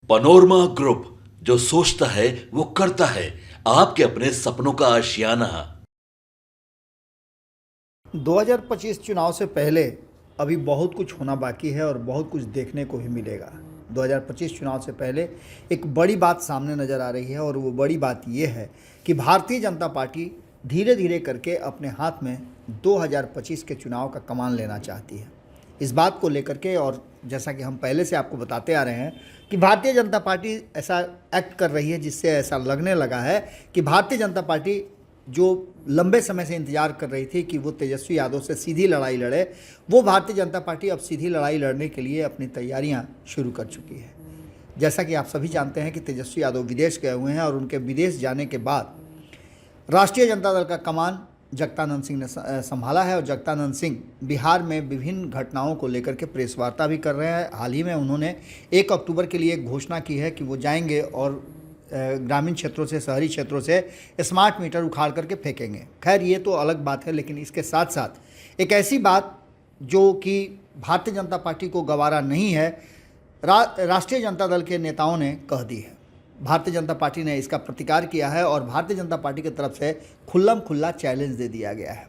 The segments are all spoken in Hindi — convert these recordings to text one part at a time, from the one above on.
पनोरमा ग्रुप, जो सोचता है वो करता है। आपके अपने सपनों का आशियाना। 2025 चुनाव से पहले अभी बहुत कुछ होना बाकी है और बहुत कुछ देखने को ही मिलेगा। 2025 चुनाव से पहले एक बड़ी बात सामने नज़र आ रही है और वो बड़ी बात ये है कि भारतीय जनता पार्टी धीरे धीरे करके अपने हाथ में 2025 के चुनाव का कमान लेना चाहती है। इस बात को लेकर के, और जैसा कि हम पहले से आपको बताते आ रहे हैं कि भारतीय जनता पार्टी ऐसा एक्ट कर रही है जिससे ऐसा लगने लगा है कि भारतीय जनता पार्टी जो लंबे समय से इंतजार कर रही थी कि वो तेजस्वी यादव से सीधी लड़ाई लड़े, वो भारतीय जनता पार्टी अब सीधी लड़ाई लड़ने के लिए अपनी तैयारियां शुरू कर चुकी है। जैसा कि आप सभी जानते हैं कि तेजस्वी यादव विदेश गए हुए हैं और उनके विदेश जाने के बाद राष्ट्रीय जनता दल का कमान जगदानंद सिंह ने संभाला है और जगदानंद सिंह बिहार में विभिन्न घटनाओं को लेकर के प्रेस वार्ता भी कर रहे हैं। हाल ही में उन्होंने 1 अक्टूबर के लिए घोषणा की है कि वो जाएंगे और ग्रामीण क्षेत्रों से, शहरी क्षेत्रों से स्मार्ट मीटर उखाड़ करके फेंकेंगे। खैर, ये तो अलग बात है, लेकिन इसके साथ साथ एक ऐसी बात जो कि भारतीय जनता पार्टी को गवारा नहीं है, राष्ट्रीय जनता दल के नेताओं ने कह दी है। भारतीय जनता पार्टी ने इसका प्रतिकार किया है और भारतीय जनता पार्टी की तरफ से खुल्लम खुल्ला चैलेंज दे दिया गया है।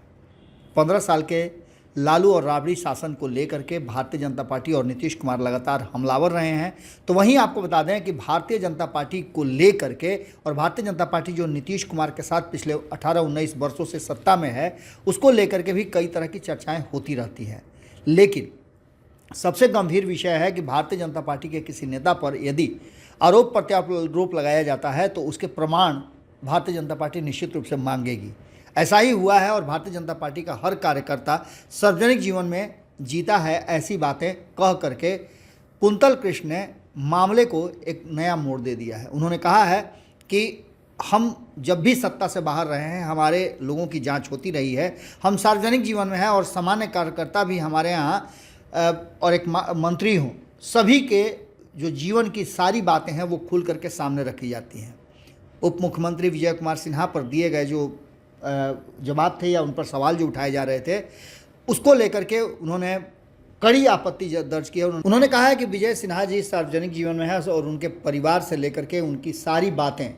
15 साल के लालू और राबड़ी शासन को लेकर के भारतीय जनता पार्टी और नीतीश कुमार लगातार हमलावर रहे हैं। तो वहीं आपको बता दें कि भारतीय जनता पार्टी को लेकर के, और भारतीय जनता पार्टी जो नीतीश कुमार के साथ पिछले 18-19 वर्षों से सत्ता में है, उसको लेकर के भी कई तरह की चर्चाएं होती रहती हैं। लेकिन सबसे गंभीर विषय है कि भारतीय जनता पार्टी के किसी नेता पर यदि आरोप प्रत्यारोप लगाया जाता है तो उसके प्रमाण भारतीय जनता पार्टी निश्चित रूप से मांगेगी। ऐसा ही हुआ है और भारतीय जनता पार्टी का हर कार्यकर्ता सार्वजनिक जीवन में जीता है ऐसी बातें कह करके कुंतल कृष्ण ने मामले को एक नया मोड़ दे दिया है। उन्होंने कहा है कि हम जब भी सत्ता से बाहर रहे हैं, हमारे लोगों की जांच होती रही है, हम सार्वजनिक जीवन में हैं और सामान्य कार्यकर्ता भी हमारे यहाँ और एक मंत्री हूँ, सभी के जो जीवन की सारी बातें हैं वो खुल करके सामने रखी जाती हैं। उप मुख्यमंत्री विजय कुमार सिन्हा पर दिए गए जो जवाब थे या उन पर सवाल जो उठाए जा रहे थे, उसको लेकर के उन्होंने कड़ी आपत्ति दर्ज की है। उन्होंने कहा है कि विजय सिन्हा जी सार्वजनिक जीवन में है और उनके परिवार से लेकर के उनकी सारी बातें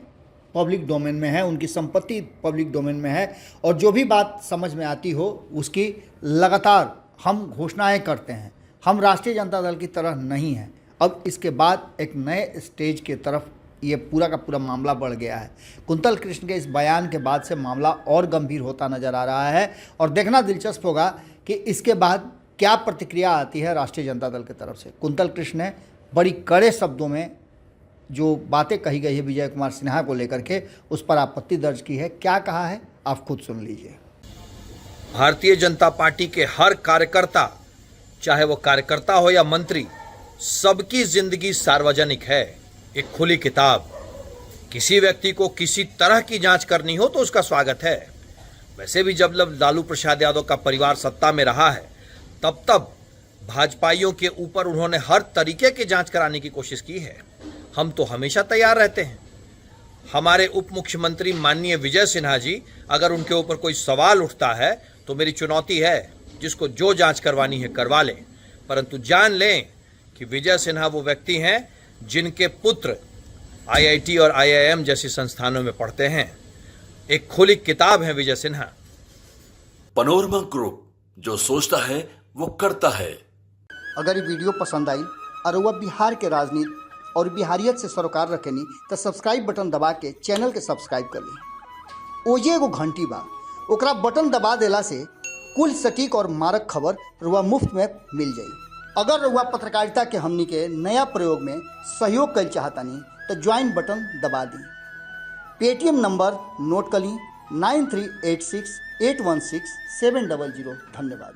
पब्लिक डोमेन में है, उनकी संपत्ति पब्लिक डोमेन में है और जो भी बात समझ में आती हो उसकी लगातार हम घोषणाएं करते हैं। हम राष्ट्रीय जनता दल की तरह नहीं हैं। अब इसके बाद एक नए स्टेज की तरफ ये पूरा का पूरा मामला बढ़ गया है। कुंतल कृष्ण के इस बयान के बाद से मामला और गंभीर होता नजर आ रहा है और देखना दिलचस्प होगा कि इसके बाद क्या प्रतिक्रिया आती है राष्ट्रीय जनता दल की तरफ से। कुंतल कृष्ण ने बड़ी कड़े शब्दों में जो बातें कही गई है विजय कुमार सिन्हा को लेकर के, उस पर आपत्ति दर्ज की है। क्या कहा है आप खुद सुन लीजिए। भारतीय जनता पार्टी के हर कार्यकर्ता, चाहे वो कार्यकर्ता हो या मंत्री, सबकी जिंदगी सार्वजनिक है, एक खुली किताब। किसी व्यक्ति को किसी तरह की जांच करनी हो तो उसका स्वागत है। वैसे भी जब लालू प्रसाद यादव का परिवार सत्ता में रहा है तब भाजपाइयों के ऊपर उन्होंने हर तरीके की जांच कराने की कोशिश की है। हम तो हमेशा तैयार रहते हैं। हमारे उप मुख्यमंत्री माननीय विजय सिन्हा जी, अगर उनके ऊपर कोई सवाल उठता है तो मेरी चुनौती है, जिसको जो जांच करवानी है करवा लें, परंतु जान लें कि विजय सिन्हा वो व्यक्ति हैं जिनके पुत्र IIT और IIM जैसी संस्थानों में पढ़ते हैं। एक खुली किताब है विजय सिन्हा। पनोरमा ग्रुप, जो सोचता है वो करता है। अगर ये वीडियो पसंद आई और वह बिहार के राजनीति और बिहारियत से सरोकार रखेनी तो सब्सक्राइब बटन दबा के चैनल के सब्सक्राइब कर ली। ओजे एगो घंटी बा, ओकरा बटन दबा देला से कुल सटीक और मारक खबर रुआ मुफ्त में मिल जाई। अगर रुआ पत्रकारिता के हमनी के नया प्रयोग में सहयोग कर चाहतानी तो ज्वाइन बटन दबा दी। पेटीएम नंबर नोट कर ली 9386816700। धन्यवाद।